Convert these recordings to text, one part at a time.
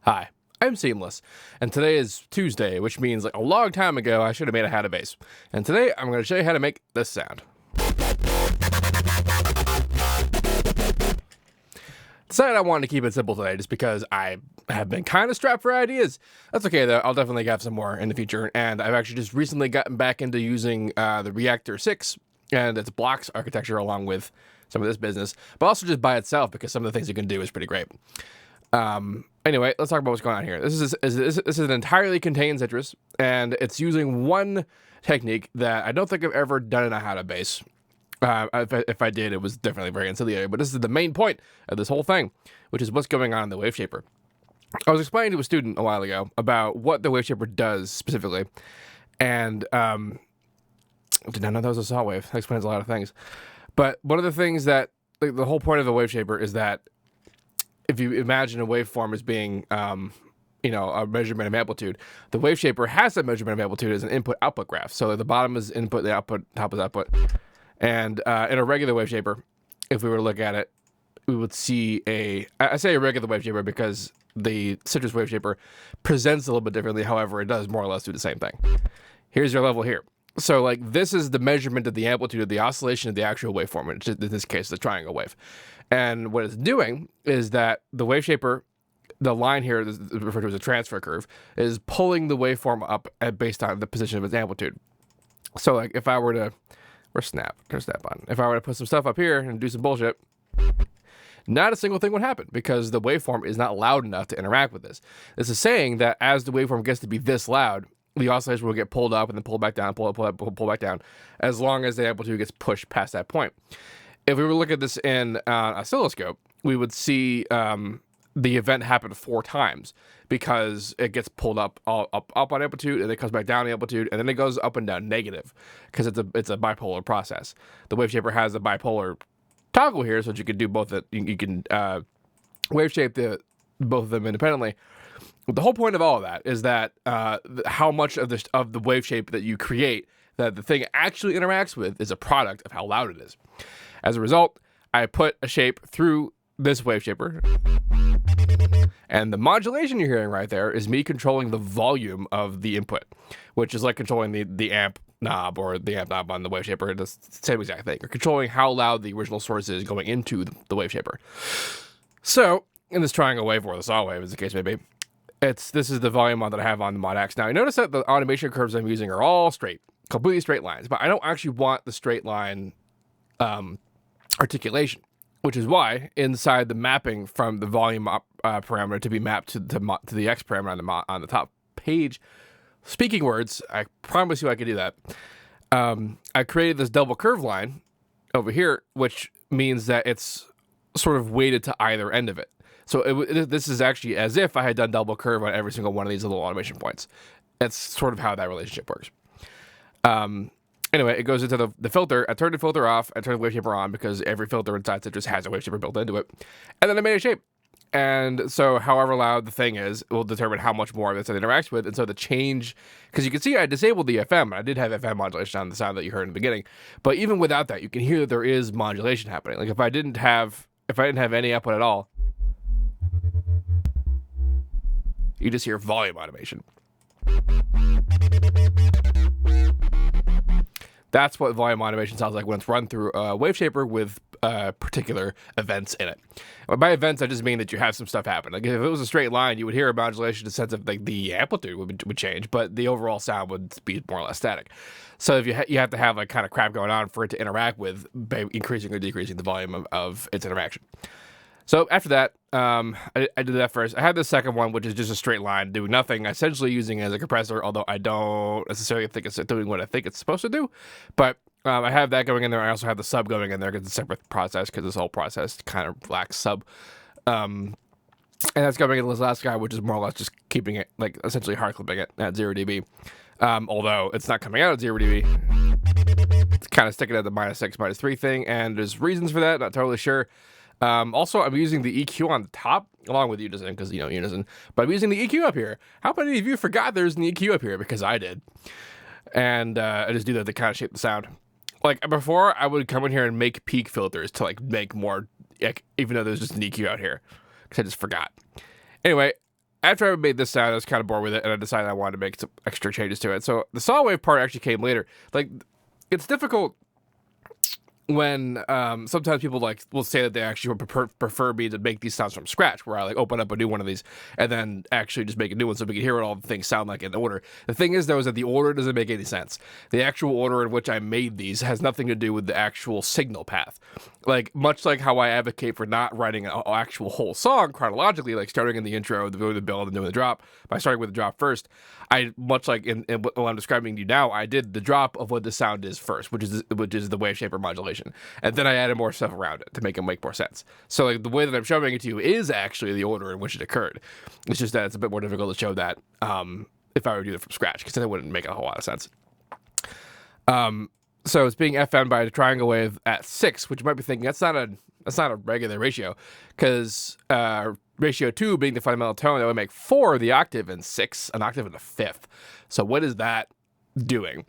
Hi, I'm Seamless, and today is Tuesday, which means like a long time ago I should have made a Had a Bass. And today I'm going to show you how to make this sound. Decided I wanted to keep it simple today just because I have been kind of strapped for ideas. That's okay though, I'll definitely have some more in the future, and I've actually just recently gotten back into using the Reactor 6 and its blocks architecture along with some of this business, but also just by itself because some of the things you can do is pretty great. Anyway, let's talk about what's going on here. This is an entirely contained citrus, and it's using one technique that I don't think I've ever done in a How to Bass. If I did, it was definitely very ancillary, but this is the main point of this whole thing, which is what's going on in the Waveshaper. I was explaining to a student a while ago about what the Waveshaper does specifically, and I did not know that was a saw wave. That explains a lot of things. But one of the things that, like, the whole point of the Waveshaper is that if you imagine a waveform as being, a measurement of amplitude, the Waveshaper has that measurement of amplitude as an input-output graph. So the bottom is input, the output, top is output. And in a regular Waveshaper, if we were to look at it, we would see I say a regular Waveshaper because the citrus Waveshaper presents a little bit differently. However, it does more or less do the same thing. Here's your level here. So, like, this is the measurement of the amplitude of the oscillation of the actual waveform, which in this case, the triangle wave. And what it's doing is that the Waveshaper, the line here is referred to as a transfer curve, is pulling the waveform up based on the position of its amplitude. So, like, if I were to, turn snap on. If I were to put some stuff up here and do some bullshit, not a single thing would happen because the waveform is not loud enough to interact with this. This is saying that as the waveform gets to be this loud, the oscillation will get pulled up and then pulled back down, pull back down, as long as the amplitude gets pushed past that point. If we were to look at this in an oscilloscope, we would see the event happen 4 times because it gets pulled up on amplitude, and it comes back down amplitude, and then it goes up and down negative because it's a bipolar process. The Waveshaper has a bipolar toggle here, so that you can do both. You can wave shape both of them independently. The whole point of all of that is that how much of the wave shape that you create that the thing actually interacts with is a product of how loud it is. As a result, I put a shape through this Waveshaper, and the modulation you're hearing right there is me controlling the volume of the input, which is like controlling the amp knob or the amp knob on the Waveshaper. It's the same exact thing. Or controlling how loud the original source is going into the Waveshaper. So, in this triangle wave, or the saw wave as the case may be, this is the volume that I have on the Mod X. Now, you notice that the automation curves I'm using are all straight, completely straight lines, but I don't actually want the straight line articulation, which is why inside the mapping from the volume parameter to be mapped to the X parameter on the top page, speaking words, I promise you I could do that. I created this double curve line over here, which means that it's sort of weighted to either end of it. So this is actually as if I had done double curve on every single one of these little automation points. That's sort of how that relationship works. Anyway, it goes into the filter. I turned the filter off. I turned the Waveshaper on because every filter inside Citrus has a Waveshaper built into it. And then I made a shape. And so however loud the thing is will determine how much more of this it interacts with. And so the change, because you can see I disabled the FM. I did have FM modulation on the sound that you heard in the beginning. But even without that, you can hear that there is modulation happening. Like if I didn't have any output at all, you just hear volume automation. That's what volume automation sounds like when it's run through a Waveshaper with particular events in it. And by events, I just mean that you have some stuff happen. Like if it was a straight line, you would hear a modulation in the sense of like the amplitude would change, but the overall sound would be more or less static. So if you have to have like kind of crap going on for it to interact with by increasing or decreasing the volume of its interaction. So after that, I did that first. I had the second one, which is just a straight line, doing nothing, essentially using it as a compressor, although I don't necessarily think it's doing what I think it's supposed to do. But I have that going in there. I also have the sub going in there because it's a separate process because this whole process kind of lacks sub. And that's going in this last guy, which is more or less just keeping it, like essentially hard clipping it at 0 dB. Although it's not coming out at 0 dB. It's kind of sticking at the -6, -3 thing, and there's reasons for that, not totally sure. Also, I'm using the EQ on the top, along with Unison, because, Unison. But I'm using the EQ up here. How many of you forgot there's an EQ up here? Because I did. And I just do that to kind of shape the sound. Like, before, I would come in here and make peak filters to, like, make more, like, even though there's just an EQ out here. Because I just forgot. Anyway, after I made this sound, I was kind of bored with it, and I decided I wanted to make some extra changes to it. So the saw wave part actually came later. Like, it's difficult when sometimes people will say that they actually would prefer me to make these sounds from scratch, where I open up a new one of these and then actually just make a new one so we can hear what all the things sound like in order. The thing is, though, is that the order doesn't make any sense. The actual order in which I made these has nothing to do with the actual signal path. Much like how I advocate for not writing an actual whole song chronologically, like starting in the intro, the build, and doing the drop, by starting with the drop first, much like in what I'm describing to you now, I did the drop of what the sound is first, which is the Waveshaper modulation, and then I added more stuff around it to make it make more sense. So the way that I'm showing it to you is actually the order in which it occurred. It's just that it's a bit more difficult to show that if I were to do it from scratch, because then it wouldn't make a whole lot of sense. So it's being FM'd by a triangle wave at 6, which you might be thinking that's not a regular ratio, because ratio 2 being the fundamental tone, that would make 4 the octave and 6 an octave in the fifth. So what is that doing?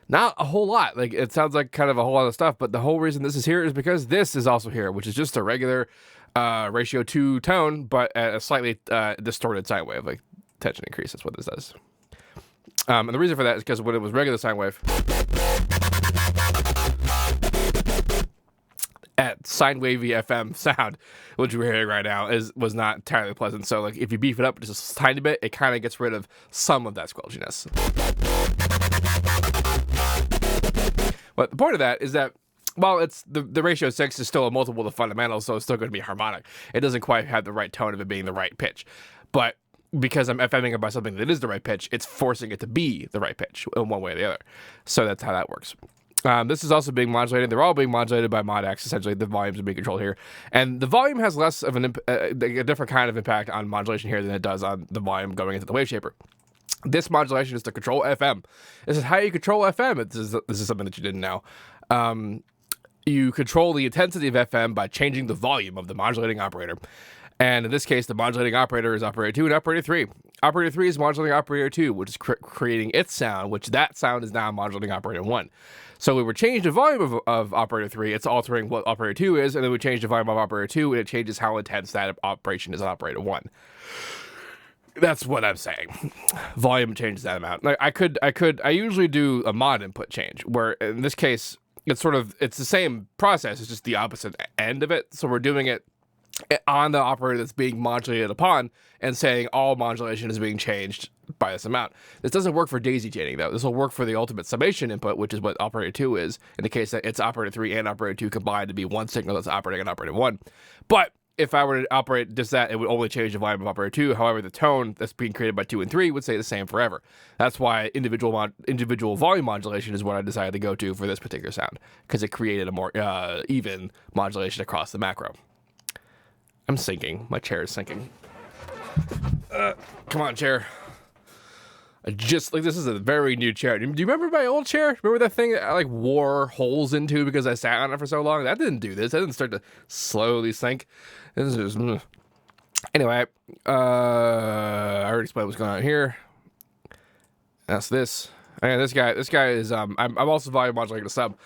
Not a whole lot. It sounds like kind of a whole lot of stuff, but the whole reason this is here is because this is also here, which is just a regular ratio 2 tone, but at a slightly distorted sine wave, like tension increase. That's what this does. And the reason for that is because when it was regular sine wave, at sine wavy FM sound, which we're hearing right now, was not entirely pleasant. So if you beef it up just a tiny bit, it kind of gets rid of some of that squelchiness. But the point of that is that while it's the ratio 6 is still a multiple of the fundamentals, so it's still going to be harmonic. It doesn't quite have the right tone of it being the right pitch. But because I'm FMing it by something that is the right pitch, it's forcing it to be the right pitch in one way or the other. So that's how that works. This is also being modulated. They're all being modulated by mod X. Essentially, the volumes are being controlled here. And the volume has less of a different kind of impact on modulation here than it does on the volume going into the Waveshaper. This modulation is to control FM. This is how you control FM. This is something that you didn't know. You control the intensity of FM by changing the volume of the modulating operator. And in this case, the modulating operator is operator 2 and operator 3. Operator 3 is modulating operator 2, which is creating its sound, which that sound is now modulating operator 1. So we were changing the volume of operator 3, it's altering what operator 2 is, and then we change the volume of operator 2, and it changes how intense that operation is on operator 1. That's what I'm saying. Volume changes that amount. I usually do a mod input change, where in this case, it's the same process, it's just the opposite end of it. So we're doing it on the operator that's being modulated upon and saying all modulation is being changed by this amount. This doesn't work for daisy chaining, though. This will work for the ultimate summation input, which is what operator 2 is, in the case that it's operator 3 and operator 2 combined to be one signal that's operating on operator 1. But if I were to operate just that, it would only change the volume of operator 2. However, the tone that's being created by 2 and 3 would stay the same forever. That's why individual volume modulation is what I decided to go to for this particular sound, because it created a more even modulation across the macro. I'm sinking. My chair is sinking. Come on, chair. This is a very new chair. Do you remember my old chair? Remember that thing that I wore holes into because I sat on it for so long? That didn't do this. That didn't start to slowly sink. This is just... Anyway, I already explained what's going on here. That's this. And this guy is I'm also volume modulating a sub.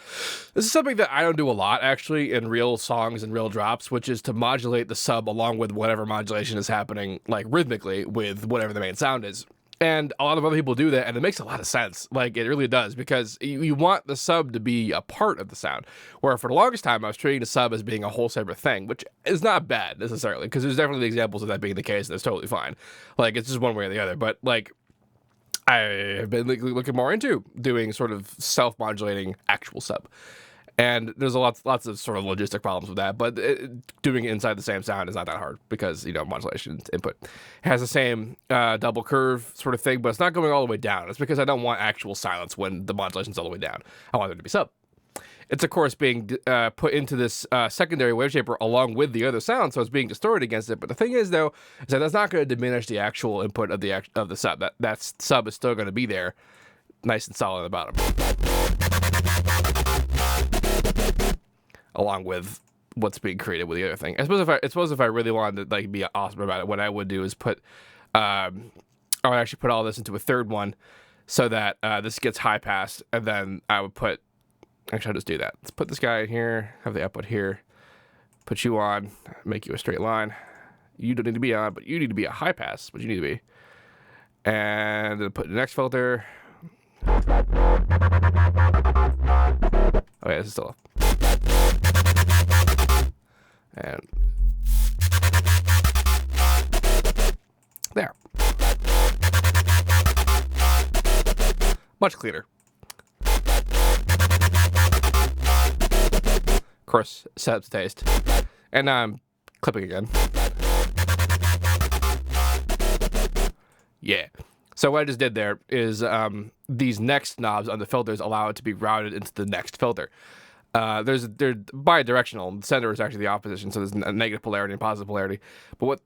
This is something that I don't do a lot actually in real songs and real drops, which is to modulate the sub along with whatever modulation is happening, rhythmically with whatever the main sound is. And a lot of other people do that, and it makes a lot of sense. It really does, because you want the sub to be a part of the sound. Where for the longest time, I was treating the sub as being a whole separate thing, which is not bad necessarily, because there's definitely examples of that being the case, and it's totally fine. It's just one way or the other. But I have been looking more into doing sort of self-modulating actual sub. And there's lots of sort of logistic problems with that, but doing it inside the same sound is not that hard because, modulation input has the same double curve sort of thing, but it's not going all the way down. It's because I don't want actual silence when the modulation's all the way down. I want there to be sub. It's, of course, being put into this secondary Waveshaper along with the other sound, so it's being distorted against it. But the thing is, though, is that that's not going to diminish the actual input of the sub. That sub is still going to be there, nice and solid at the bottom, along with what's being created with the other thing. I suppose if I really wanted to be awesome about it, what I would do is I would actually put all this into a third one, so that this gets high passed, and then I would put. Actually, I'll just do that. Let's put this guy in here, have the output here, put you on, make you a straight line. You don't need to be on, but you need to be a high pass, but you need to be. And then put the next filter. Okay, this is still. And there. Much cleaner. Of course, set up the taste. And now I'm clipping again. Yeah. So what I just did there is these next knobs on the filters allow it to be routed into the next filter. They're bi-directional. The center is actually the opposition, so there's a negative polarity and positive polarity. But what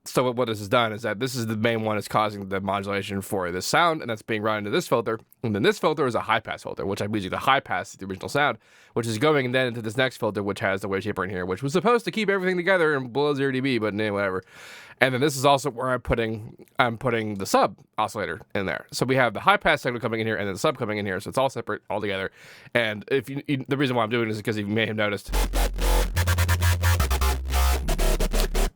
this has done is that this is the main one that's causing the modulation for this sound, and that's being routed into this filter. And then this filter is a high-pass filter, which I usually the high-pass is the original sound, which is going then into this next filter, which has the Waveshaper in here, which was supposed to keep everything together and below 0 dB, but whatever. And then this is also where I'm putting the sub oscillator in there. So we have the high pass signal coming in here and then the sub coming in here. So it's all separate all together. And if the reason why I'm doing this is because you may have noticed,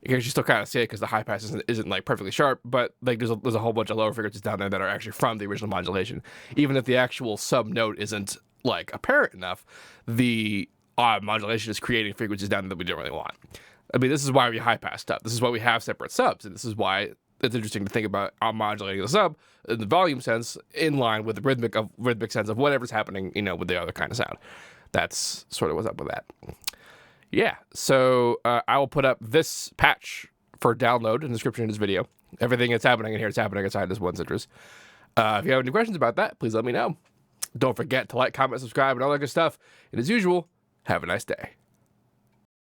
you can still kind of see it because the high pass isn't like perfectly sharp, but like there's a whole bunch of lower frequencies down there that are actually from the original modulation. Even if the actual sub note isn't like apparent enough, the modulation is creating frequencies down there that we don't really want. I mean, this is why we high pass stuff. This is why we have separate subs, and this is why it's interesting to think about modulating the sub in the volume sense in line with the rhythmic sense of whatever's happening, with the other kind of sound. That's sort of what's up with that. Yeah, so I will put up this patch for download in the description of this video. Everything that's happening in here is happening inside this one citrus. If you have any questions about that, please let me know. Don't forget to like, comment, subscribe, and all that good stuff. And as usual, have a nice day.